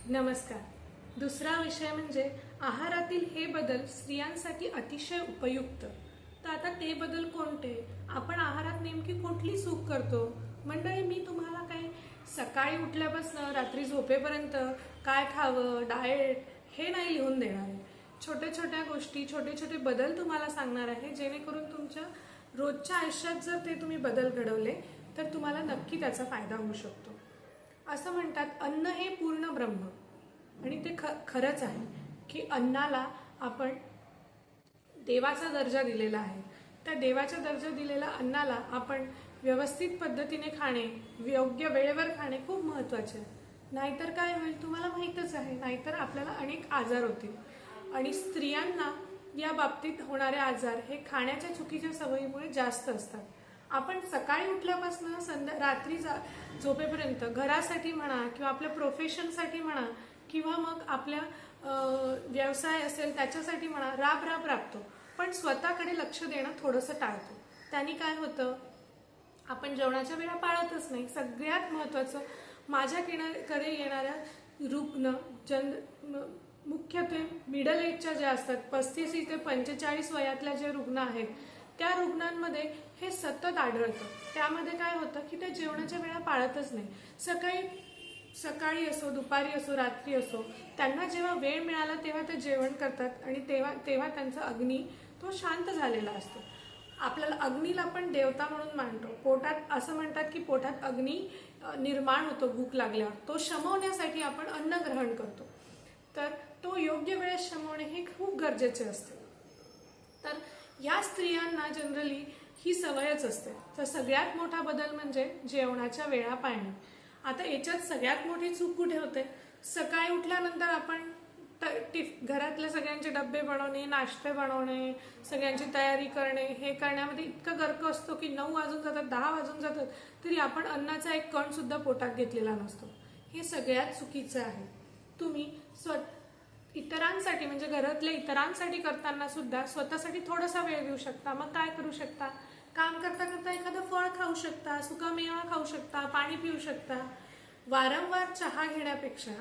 नमस्कार. दुसरा विषय म्हणजे आहारातील हे बदल स्त्रियांसाठी अतिशय उपयुक्त. तर आता ते बदल कोणते? आपण आहारात नेमकी कुठली चूक करतो? मंडळी, मी तुम्हाला काही सकाळी उठल्यापासून रात्री झोपेपर्यंत काय खावं, डाएट हे नाही लिहून देणार आहे. छोट्या छोट्या गोष्टी, छोटे छोटे बदल तुम्हाला सांगणार आहे, जेणेकरून तुमच्या रोजच्या आयुष्यात जर ते तुम्ही बदल घडवले तर तुम्हाला नक्की त्याचा फायदा होऊ शकतो. असं म्हणतात, अन्न हे पूर्ण ब्रह्म. आणि ते खरंच आहे की अन्नाला आपण देवाचा दर्जा दिलेला आहे. त्या देवाचा दर्जा दिलेल्या अन्नाला आपण व्यवस्थित पद्धतीने खाणे, योग्य वेळेवर खाणे खूप महत्त्वाचे आहे. नाहीतर काय होईल तुम्हाला माहीतच आहे. नाहीतर आपल्याला अनेक आजार होतील. आणि स्त्रियांना या बाबतीत होणारे आजार हे खाण्याच्या चुकीच्या सवयीमुळे जास्त असतात. आपण सकाळी उठल्यापासून रात्री झोपेपर्यंत घरासाठी म्हणा किंवा आपल्या प्रोफेशनसाठी म्हणा किंवा मग आपल्या व्यवसाय असेल त्याच्यासाठी म्हणा राबतो. पण स्वतःकडे लक्ष देणं थोडंसं टाळतो. त्यांनी काय होतं, आपण जेवणाच्या वेळा पाळतच नाही. सगळ्यात महत्त्वाचं, माझ्याकडे येणाऱ्या रुग्ण मुख्यत्वे मिडल एजच्या ज्या असतात, 35 ते 45 वयातल्या जे रुग्ण आहेत, त्या रुग्णांमध्ये हे सतत आढळतं. त्यामध्ये काय होतं की ते जेवणाच्या वेळा पाळतच नाही. सकाळी असो, दुपारी असो, रात्री असो, त्यांना जेव्हा वेळ मिळाला तेव्हा ते जेवण करतात आणि तेव्हा त्यांचा अग्नी तो शांत झालेला असतो. आपल्याला अग्नीला आपण देवता म्हणून मानतो. पोटात असं म्हणतात की पोटात अग्नी निर्माण होतो भूक लागल्यावर. तो शमवण्यासाठी आपण अन्न ग्रहण करतो. तर तो योग्य वेळेत शमवणे हे खूप गरजेचे असते. तर या स्त्रियांना जनरली ही सवयच असते. तर सगळ्यात मोठा बदल म्हणजे जेवणाच्या वेळा पाळणे. आता याच्यात सगळ्यात मोठी चूक कुठे होते? सकाळी उठल्यानंतर आपण घरातले सगळ्यांचे डब्बे बनवणे, नाश्ते बनवणे, सगळ्यांची तयारी करणे, हे करण्यामध्ये इतकं गर्क असतो की 9 वाजून जातात, 10 वाजून जातात, तरी आपण अन्नाचा एक कण सुद्धा पोटात घेतलेला नसतो. हे सगळ्यात चुकीचं आहे. तुम्ही इतरांसाठी म्हणजे घरातल्या इतरांसाठी करताना सुद्धा स्वतःसाठी थोडासा वेळ देऊ शकता. मग काय करू शकता? काम करता करता एखादं फळ खाऊ शकता, सुकामेवा खाऊ शकता, पाणी पिऊ शकता. वारंवार चहा घेण्यापेक्षा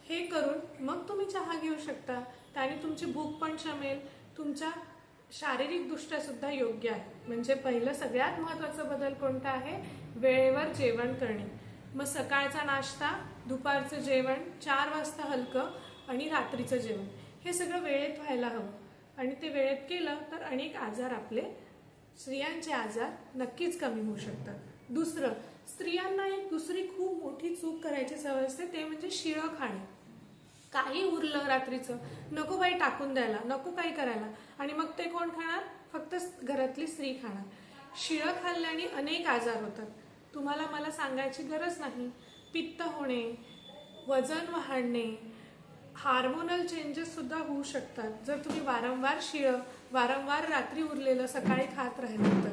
हे करून मग तुम्ही चहा घेऊ शकता. त्याने तुमची भूक पण शमेल, तुमच्या शारीरिक दृष्ट्या सुद्धा योग्य आहे. म्हणजे पहिलं सगळ्यात महत्त्वाचा बदल कोणता आहे? वेळेवर जेवण करणे. मग सकाळचा नाश्ता, दुपारचं जेवण, 4 वाजता हलकं आणि रात्रीचं जेवण, हे सगळं वेळेत व्हायला हवं. आणि ते वेळेत केलं तर अनेक आजार, आपले स्त्रियांचे आजार नक्कीच कमी होऊ शकतात. दुसरं, स्त्रियांना एक दुसरी खूप मोठी चूक करायची सवय असते, ते म्हणजे शिळं खाणे. काही उरलं रात्रीचं, नको बाई टाकून द्यायला, नको काही करायला, आणि मग ते कोण खाणार? फक्त घरातली स्त्री खाणार. शिळं खाल्ल्याने अनेक आजार होतात. तुम्हाला मला सांगायची गरज नाही. पित्त होणे, वजन वाढणे, हार्मोनल चेंजेस सुद्धा होऊ शकतात जर तुम्ही वारंवार रात्री उरलेलं सकाळी खात राहिलं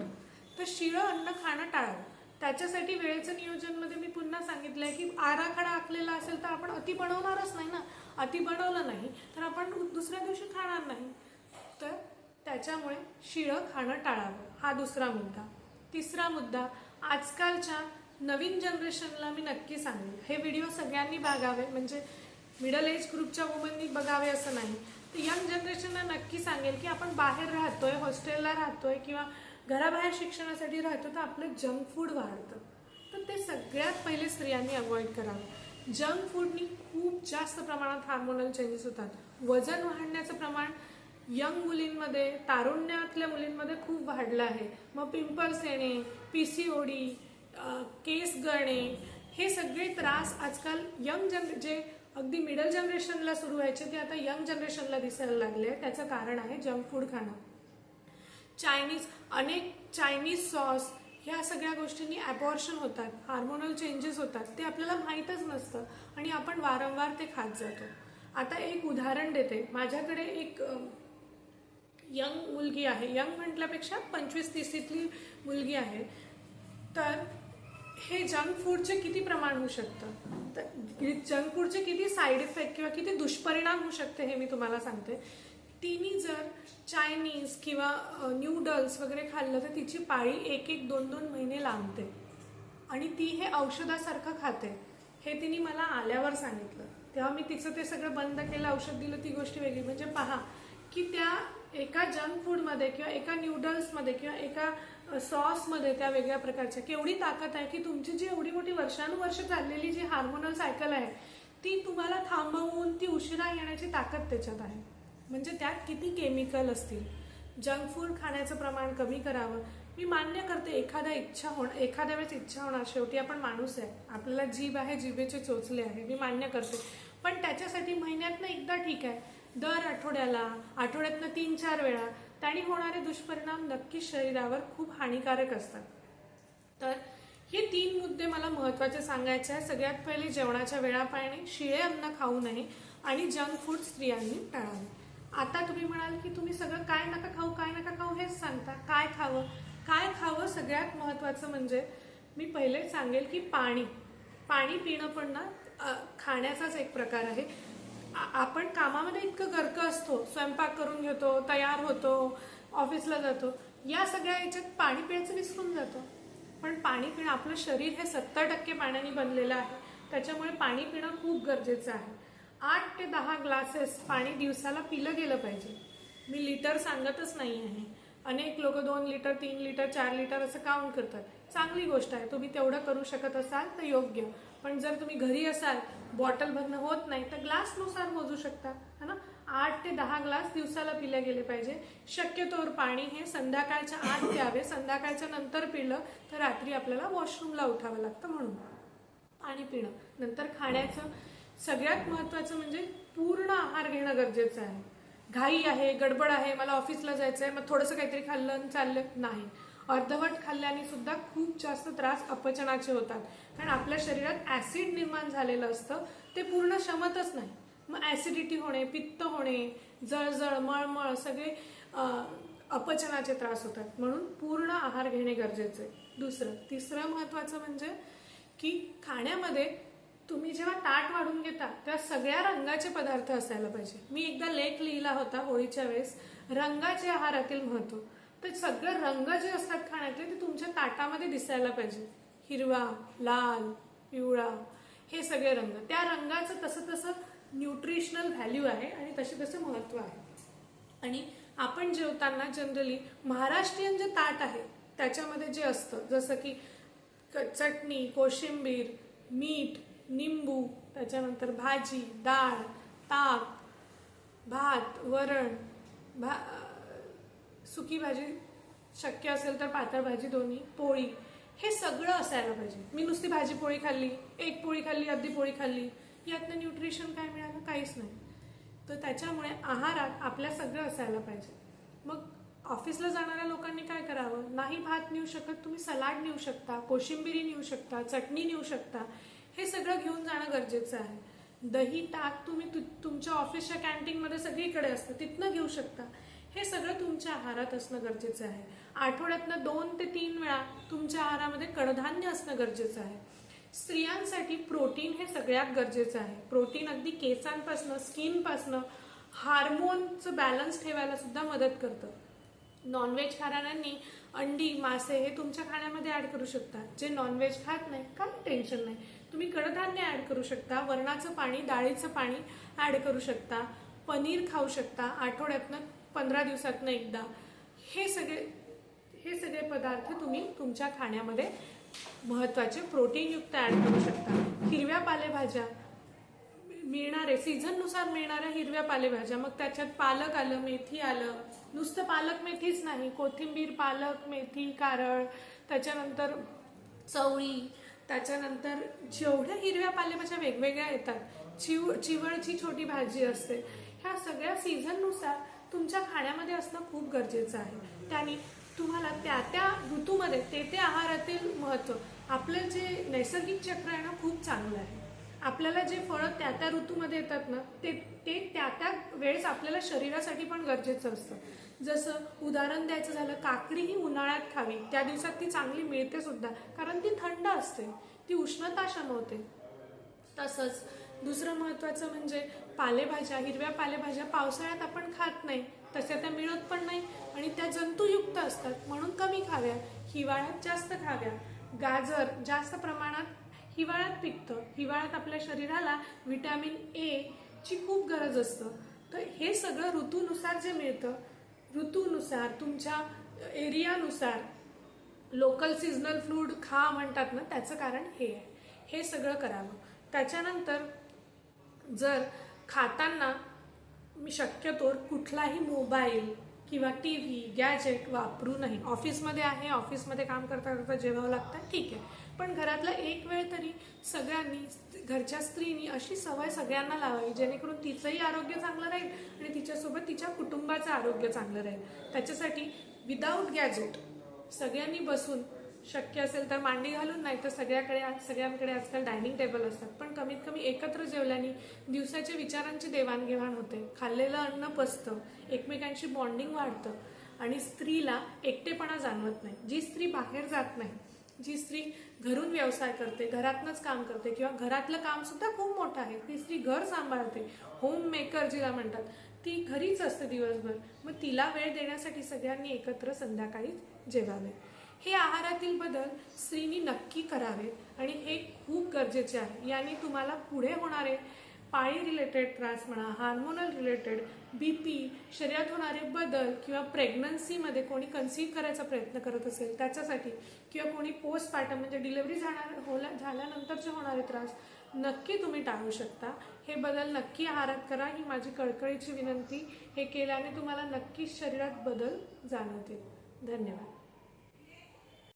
तर शिळं अन्न खाणं टाळावं. त्याच्यासाठी वेळेचं नियोजनमध्ये मी पुन्हा सांगितलंय की आराखडा आखलेला असेल तर आपण अति बनवणारच नाही ना. अति बनवलं नाही तर आपण दुसऱ्या दिवशी खाणार नाही. तर त्याच्यामुळे शिळं खाणं टाळावं, हा दुसरा मुद्दा. तिसरा मुद्दा, आजकालच्या नवीन जनरेशनला मी नक्की सांगेन, हे व्हिडिओ सगळ्यांनी बघावे. म्हणजे मिडल एज ग्रुपच्या वुमननी बघावे असं नाही, तर यंग जनरेशनला नक्की सांगेल की आपण बाहेर राहतोय, हॉस्टेलला राहतोय किंवा घराबाहेर शिक्षणासाठी राहतो, तर आपलं जंक फूड वाढतं. तर ते सगळ्यात पहिले स्त्रियांनी अवॉइड करावं. जंक फूडनी खूप जास्त प्रमाणात हार्मोनल चेंजेस होतात. वजन वाढण्याचं प्रमाण यंग मुलींमध्ये, तारुण्यातल्या मुलींमध्ये खूप वाढलं आहे. मग पिंपल्स येणे, PCOD, केस गळणे, हे सगळे त्रास आजकाल जे अगदी मिडल जनरेशनला सुरू व्हायचे ते आता यंग जनरेशनला दिसायला लागले. त्याचं कारण आहे जंक फूड खाणं. अनेक चायनीज सॉस, ह्या सगळ्या गोष्टींनी ॲबॉर्शन होतात, हार्मोनल चेंजेस होतात, ते आपल्याला माहीतच नसतं आणि आपण वारंवार ते खात जातो. आता एक उदाहरण देते. माझ्याकडे एक यंग मुलगी आहे, यंग म्हटल्यापेक्षा 25-30ली मुलगी आहे. तर हे जंक फूडचे किती प्रमाण होऊ शकतं, तर जंक फूडचे किती साईड इफेक्ट किंवा किती दुष्परिणाम होऊ शकते हे मी तुम्हाला सांगते. तिने जर चायनीज किंवा न्यूडल्स वगैरे खाल्लं तर तिची पाळी 1-2 महिने लांबते आणि ती हे औषधासारखं खाते. हे तिने मला आल्यावर सांगितलं. तेव्हा मी तिचं ते सगळं बंद केलं, औषध दिलं, ती गोष्ट वेगळी. म्हणजे पहा की त्या एका जंक फूडमध्ये किंवा एका न्यूडल्समध्ये किंवा एका सॉसमध्ये त्या वेगळ्या प्रकारच्या केवढी ताकद आहे, की तुमची जी एवढी मोठी वर्षानुवर्ष चाललेली जी हार्मोनल सायकल आहे ती तुम्हाला थांबवून ती उशिरा येण्याची ताकद त्याच्यात आहे. म्हणजे त्यात किती केमिकल असतील. जंक फूड खाण्याचं प्रमाण कमी करावं. मी मान्य करते एखाद्या वेळेस इच्छा होणार, शेवटी आपण माणूस आहे, आपल्याला जीभ आहे, जिभेचे चोचले आहे, मी मान्य करते. पण त्याच्यासाठी महिन्यातनं एकदा ठीक आहे, दर आठवड्यातनं 3-4 वेळा त्याने होणारे दुष्परिणाम नक्कीच शरीरावर खूप हानिकारक असतात. तर हे 3 मुद्दे मला महत्त्वाचे सांगायचे आहे. सगळ्यात पहिले जेवणाच्या वेळा पाळणे, शिळे अन्न खाऊ नये आणि जंक फूड स्त्रियांनी टाळावे. आता तुम्ही म्हणाल की तुम्ही सगळं काय नका खाऊ हेच सांगता. काय खावं सगळ्यात महत्त्वाचं म्हणजे मी पहिले सांगेल की पाणी पिणं पण ना खाण्याचाच एक प्रकार आहे. आपण कामामध्ये इतकं गर्क असतो, स्वयंपाक करून घेतो, तयार होतो, ऑफिसला जातो, या सगळ्या याच्यात पाणी पिण्याचं विसरून जातो. पण पाणी पिणं, आपलं शरीर हे 70% पाण्याने बनलेलं आहे, त्याच्यामुळे पाणी पिणं खूप गरजेचं आहे. 8 ते 10 ग्लासेस पाणी दिवसाला पिलं गेलं पाहिजे. मी लिटर सांगतच नाही आहे. अनेक लोक 2 लिटर, 3 लिटर, 4 लिटर असं काउंट करतात. चांगली गोष्ट आहे, तुम्ही तेवढं करू शकत असाल तर योग्य. पण जर तुम्ही घरी असाल, बॉटल भरणं होत नाही, तर ग्लासनुसार मोजू शकता, है ना. 8 ते 10 ग्लास दिवसाला पिले गेले पाहिजे. शक्यतोवर पाणी हे संध्याकाळच्या आत प्यावे. संध्याकाळच्या नंतर पिलं तर रात्री आपल्याला वॉशरूमला उठावं लागतं, म्हणून पाणी पिणं. नंतर खाण्याचं सगळ्यात महत्त्वाचं म्हणजे पूर्ण आहार घेणं गरजेचं आहे. घाई आहे, गडबड आहे, मला ऑफिसला जायचं आहे, मग थोडंसं काहीतरी खाल्लं आणि चाललं नाही. अर्धवट खाल्ल्याने सुद्धा खूप जास्त त्रास अपचनाचे होतात. कारण आपल्या शरीरात ऍसिड निर्माण झालेलं असतं, ते पूर्ण शमतच नाही. मग ऍसिडिटी होणे, पित्त होणे, जळजळ, मळमळ, सगळे अपचनाचे त्रास होतात. म्हणून पूर्ण आहार घेणे गरजेचे आहे. तिसरं महत्त्वाचं म्हणजे की खाण्यामध्ये तुम्ही जेव्हा ताट वाढून घेता तेव्हा सगळ्या रंगाचे पदार्थ असायला पाहिजे. मी एकदा लेख लिहिला होता होळीच्या वेळेस, रंगाचे आहारातील महत्त्व. तर सगळे रंग जे असतात खाण्यातले ते तुमच्या ताटामध्ये दिसायला पाहिजे. हिरवा, लाल, पिवळा, हे सगळे रंग. त्या रंगाचं तसं न्यूट्रिशनल व्हॅल्यू आहे आणि तसे महत्त्व आहे. आणि आपण जेवताना जनरली महाराष्ट्रीयन जे ताट आहे त्याच्यामध्ये जे असतं, जसं की चटणी, कोशिंबीर, मीठ, निंबू, त्याच्यानंतर भाजी, डाळ, ताक, भात, वरण, सुकी भाजी, शक्य असेल तर पातळ भाजी, दोन्ही, पोळी, हे सगळं असायला पाहिजे. मी नुसती भाजी पोळी खाल्ली, एक पोळी खाल्ली, अर्धी पोळी खाल्ली, यातनं न्यूट्रिशन काय मिळालं? काहीच नाही. तर त्याच्यामुळे आहारात आपल्या सगळं असायला पाहिजे. मग ऑफिसला जाणाऱ्या लोकांनी काय करावं? नाही भात नेऊ शकत, तुम्ही सलाड नेऊ शकता, कोशिंबिरी नेऊ शकता, चटणी नेऊ शकता, हे सगळं घेऊन जाणं गरजेचं आहे. दही, ताक तुम्ही तुमच्या ऑफिसच्या कॅन्टीनमध्ये सगळीकडे असतं, तिथनं घेऊ शकता. हे सगळं तुमच्या आहारात असणं गरजेचं आहे. आठवड्यातनं 2 ते 3 वेळा तुमच्या आहारामध्ये कडधान्य असणं गरजेचं आहे. स्त्रियांसाठी प्रोटीन हे सगळ्यात गरजेचं आहे. प्रोटीन अगदी केसांपासनं, स्किनपासनं, हार्मोनचं बॅलन्स ठेवायला सुद्धा मदत करतं. नॉनव्हेज खाणाऱ्यांनी अंडी, मासे हे तुमच्या खाण्यामध्ये ऍड करू शकता. जे नॉनव्हेज खात नाही, काही टेन्शन नाही, तुम्ही कडधान्य ऍड करू शकता, वरणाचं पाणी, डाळीचं पाणी ऍड करू शकता, पनीर खाऊ शकता आठवड्यातनं 15 दिवसातनं एकदा. हे सगळे पदार्थ तुम्ही तुमच्या खाण्यामध्ये महत्त्वाचे प्रोटीनयुक्त ऍड करू शकता. हिरव्या पालेभाज्या मिळणारे, सीझननुसार मिळणाऱ्या हिरव्या पालेभाज्या, मग त्याच्यात पालक आलं, मेथी आलं, नुसतं पालक मेथीच नाही, कोथिंबीर, पालक, मेथी, कारळ, त्याच्यानंतर चवळी, त्याच्यानंतर जेवढ्या हिरव्या पालेभाज्या वेगवेगळ्या येतात, चिवळची छोटी भाजी असते, ह्या सगळ्या सीझननुसार तुमच्या खाण्यामध्ये असणं खूप गरजेचं आहे. त्याने तुम्हाला त्या ऋतूमध्ये ते आहारातील महत्त्व, आपलं जे नैसर्गिक चक्र आहे ना, खूप चांगलं आहे. आपल्याला जे फळं त्या ऋतूमध्ये येतात ना, ते त्या वेळेस आपल्याला शरीरासाठी पण गरजेचं असतं. जसं उदाहरण द्यायचं झालं, काकडी ही उन्हाळ्यात खावी, त्या दिवसात ती चांगली मिळते सुद्धा, कारण ती थंड असते, ती उष्णता शमवते. तसंच दुसरं महत्त्वाचं म्हणजे पालेभाज्या, हिरव्या पालेभाज्या पावसाळ्यात आपण खात नाही, तशा त्या मिळत पण नाही आणि त्या जंतुयुक्त असतात, म्हणून कमी खाव्या. हिवाळ्यात जास्त खाव्या. गाजर जास्त प्रमाणात हिवाळ्यात पिकतं. हिवाळ्यात आपल्या शरीराला व्हिटॅमिन ए ची खूप गरज असतं. तर हे सगळं ऋतूनुसार जे मिळतं, ऋतूनुसार तुमच्या एरियानुसार लोकल सीझनल फूड खा म्हणतात ना, त्याचं कारण हे आहे. हे सगळं करावं. त्याच्यानंतर जर खाताना मी शक्यतो कुठलाही मोबाईल किंवा टी व्ही गॅजेट वापरू नये. ऑफिसमध्ये आहे, ऑफिसमध्ये काम करता करता जेवावं लागतं, ठीक आहे, पण घरातला एक वेळ तरी सगळ्यांनी, घरच्या स्त्रीनी अशी सवय सगळ्यांना लावावी जेणेकरून तिचंही आरोग्य चांगलं राहील आणि तिच्यासोबत तिच्या कुटुंबाचं आरोग्य चांगलं राहील. त्याच्यासाठी विदाऊट गॅजेट सगळ्यांनी बसून, शक्य असेल तर मांडी घालून, नाही तर सगळ्यांकडे आजकाल डायनिंग टेबल असतात, पण कमीत कमी एकत्र जेवल्याने दिवसाच्या विचारांची देवाणघेवाण होते, खाल्लेलं अन्न पचतं, एकमेकांशी बॉन्डिंग वाढतं आणि स्त्रीला एकटेपणा जाणवत नाही. जी स्त्री बाहेर जात नाही, जी स्त्री घरून व्यवसाय करते, घरातनंच काम करते किंवा घरातलं काम सुद्धा खूप मोठं आहे, ती स्त्री घर सांभाळते, होम मेकर जिला म्हणतात, ती घरीच असते दिवसभर, मग तिला वेळ देण्यासाठी सगळ्यांनी एकत्र संध्याकाळी जेवावे. हे आहारातील बदल स्त्रीनी नक्की करावेत आणि हे खूप गरजेचे आहे. याने तुम्हाला पुढे होणारे पाळी रिलेटेड त्रास म्हणा, हार्मोनल रिलेटेड, बीपी, शरीरात होणारे बदल किंवा प्रेग्नन्सीमध्ये कोणी कन्सीव्ह करायचा प्रयत्न करत असेल त्याच्यासाठी, किंवा कोणी पोस्टपार्टम म्हणजे डिलिव्हरी झाल्यानंतरचे होणारे त्रास नक्की तुम्ही टाळू शकता. हे बदल नक्की आहारात करा, ही माझी कळकळीची विनंती. हे केल्याने तुम्हाला नक्कीच शरीरात बदल जाणवतील. धन्यवाद.